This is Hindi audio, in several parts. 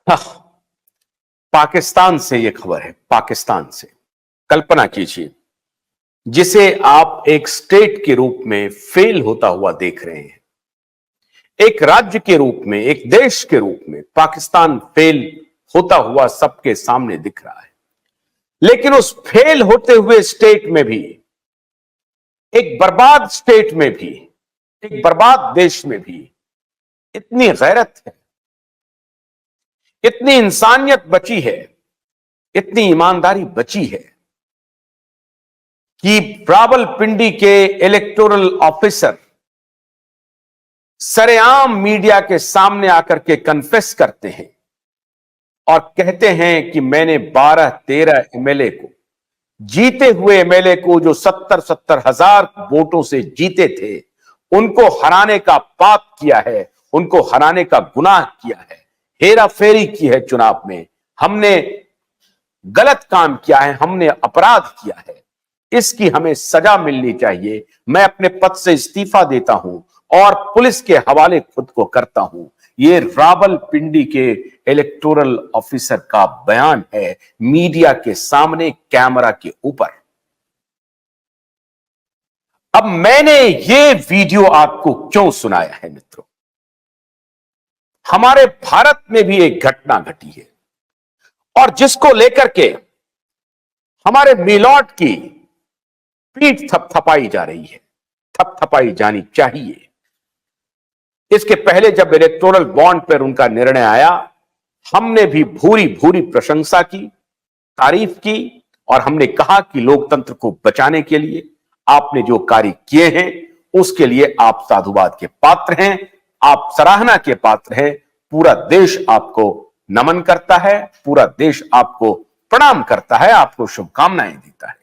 हाँ, पाकिस्तान से यह खबर है। पाकिस्तान से कल्पना कीजिए, जिसे आप एक स्टेट के रूप में फेल होता हुआ देख रहे हैं, एक राज्य के रूप में, एक देश के रूप में पाकिस्तान फेल होता हुआ सबके सामने दिख रहा है। लेकिन उस फेल होते हुए स्टेट में भी, एक बर्बाद स्टेट में भी, एक बर्बाद देश में भी इतनी गैरत है, इतनी इंसानियत बची है, इतनी ईमानदारी बची है कि रावलपिंडी के इलेक्टोरल ऑफिसर सरेआम मीडिया के सामने आकर के कन्फेस करते हैं और कहते हैं कि मैंने 12-13 एमएलए को, जीते हुए एमएलए को जो 70-70 हजार वोटों से जीते थे, उनको हराने का पाप किया है, उनको हराने का गुनाह किया है, हेरा फेरी की है चुनाव में, हमने गलत काम किया है, हमने अपराध किया है, इसकी हमें सजा मिलनी चाहिए। मैं अपने पद से इस्तीफा देता हूं और पुलिस के हवाले खुद को करता हूं। यह रावलपिंडी के इलेक्टोरल ऑफिसर का बयान है मीडिया के सामने, कैमरा के ऊपर। अब मैंने यह वीडियो आपको क्यों सुनाया है मित्रों? हमारे भारत में भी एक घटना घटी है और जिसको लेकर के हमारे मिलॉट की पीठ थपथपाई जा रही है, थपथपाई जानी चाहिए। इसके पहले जब इलेक्टोरल बॉन्ड पर उनका निर्णय आया, हमने भी भूरी भूरी प्रशंसा की, तारीफ की और हमने कहा कि लोकतंत्र को बचाने के लिए आपने जो कार्य किए हैं उसके लिए आप साधुवाद के पात्र हैं, आप सराहना के पात्र हैं। पूरा देश आपको नमन करता है, पूरा देश आपको प्रणाम करता है, आपको शुभकामनाएं देता है।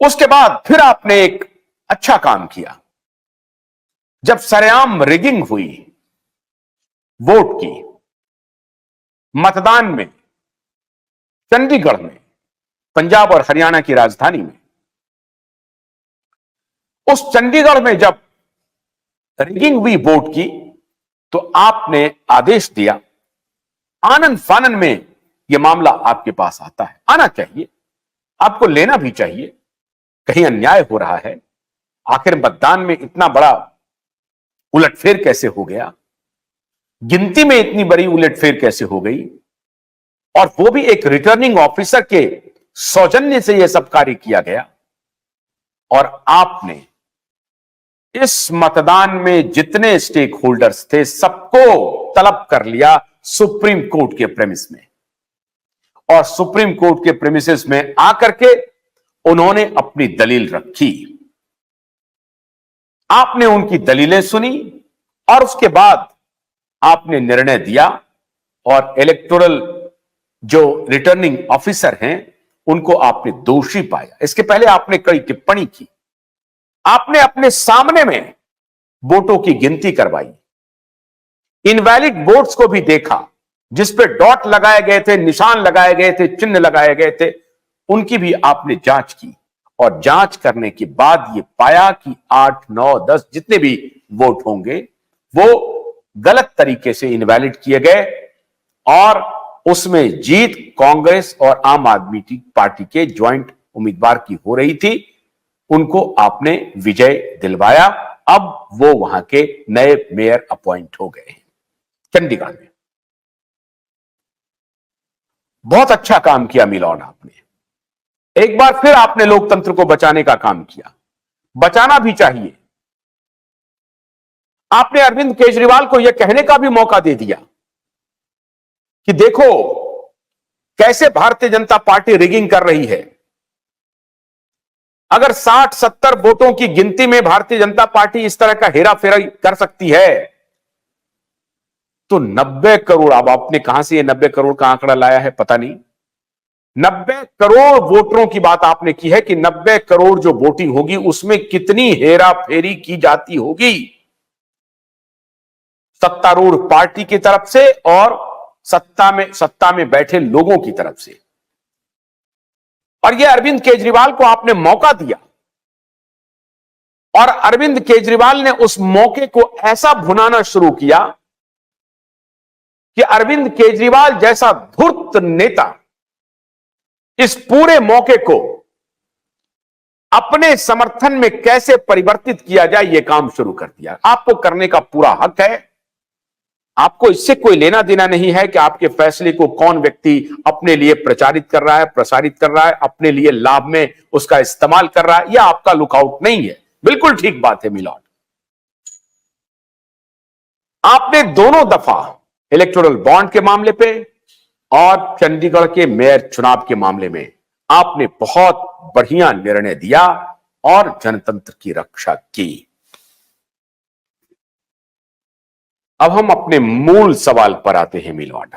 उसके बाद फिर आपने एक अच्छा काम किया। जब सरेआम रिगिंग हुई वोट की, मतदान में, चंडीगढ़ में, पंजाब और हरियाणा की राजधानी में, उस चंडीगढ़ में जब रिगिंग हुई वोट की, तो आपने आदेश दिया, आनंद फानन में यह मामला आपके पास आता है, आना चाहिए, आपको लेना भी चाहिए, कहीं अन्याय हो रहा है, आखिर मतदान में इतना बड़ा उलटफेर कैसे हो गया, गिनती में इतनी बड़ी उलटफेर कैसे हो गई, और वो भी एक रिटर्निंग ऑफिसर के सौजन्य से यह सब कार्य किया गया। और आपने इस मतदान में जितने स्टेक होल्डर्स थे सबको तलब कर लिया सुप्रीम कोर्ट के प्रेमिस में, और सुप्रीम कोर्ट के प्रेमिसेस में आकर के उन्होंने अपनी दलील रखी। आपने उनकी दलीलें सुनी और उसके बाद आपने निर्णय दिया और इलेक्टोरल जो रिटर्निंग ऑफिसर हैं उनको आपने दोषी पाया। इसके पहले आपने कड़ी टिप्पणी की, आपने अपने सामने में वोटों की गिनती करवाई, इनवैलिड वोट्स को भी देखा, जिस पे डॉट लगाए गए थे, निशान लगाए गए थे, चिन्ह लगाए गए थे, उनकी भी आपने जांच की और जांच करने के बाद यह पाया कि 8, 9, 10 जितने भी वोट होंगे वो गलत तरीके से इनवैलिड किए गए और उसमें जीत कांग्रेस और आम आदमी पार्टी के ज्वाइंट उम्मीदवार की हो रही थी। उनको आपने विजय दिलवाया। अब वो वहां के नए मेयर अपॉइंट हो गए हैं चंडीगढ़ में। बहुत अच्छा काम किया मिलॉन आपने। एक बार फिर आपने लोकतंत्र को बचाने का काम किया, बचाना भी चाहिए। आपने अरविंद केजरीवाल को यह कहने का भी मौका दे दिया कि देखो कैसे भारतीय जनता पार्टी रिगिंग कर रही है। अगर 60-70 वोटों की गिनती में भारतीय जनता पार्टी इस तरह का हेरा फेरा कर सकती है तो 90 करोड़, अब आपने कहां से ये 90 करोड़ का आंकड़ा लाया है पता नहीं, 90 करोड़ वोटरों की बात आपने की है कि 90 करोड़ जो वोटिंग होगी उसमें कितनी हेरा फेरी की जाती होगी सत्तारूढ़ पार्टी की तरफ से और सत्ता में बैठे लोगों की तरफ से। और यह अरविंद केजरीवाल को आपने मौका दिया और अरविंद केजरीवाल ने उस मौके को ऐसा भुनाना शुरू किया कि अरविंद केजरीवाल जैसा धूर्त नेता इस पूरे मौके को अपने समर्थन में कैसे परिवर्तित किया जाए, यह काम शुरू कर दिया। आपको करने का पूरा हक है। आपको इससे कोई लेना देना नहीं है कि आपके फैसले को कौन व्यक्ति अपने लिए प्रचारित कर रहा है, प्रसारित कर रहा है, अपने लिए लाभ में उसका इस्तेमाल कर रहा है। यह आपका लुकआउट नहीं है। बिल्कुल ठीक बात है मिलॉर्ड। आपने दोनों दफा इलेक्टोरल बॉन्ड के मामले पे और चंडीगढ़ के मेयर चुनाव के मामले में आपने बहुत बढ़िया निर्णय दिया और जनतंत्र की रक्षा की। अब हम अपने मूल सवाल पर आते हैं मिलॉर्ड।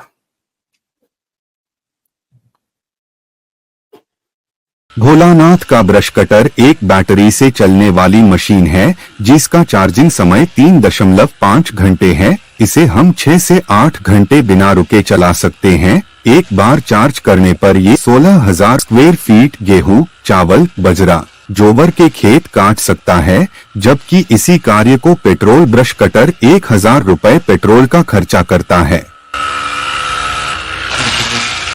भोलानाथ का ब्रश कटर एक बैटरी से चलने वाली मशीन है जिसका चार्जिंग समय 3.5 घंटे है। इसे हम 6 से 8 घंटे बिना रुके चला सकते हैं। एक बार चार्ज करने पर ये 16,000 स्क्वायर फीट गेहूं, चावल, बजरा, जोवर के खेत काट सकता है, जबकि इसी कार्य को पेट्रोल ब्रश कटर 1,000 रुपए पेट्रोल का खर्चा करता है।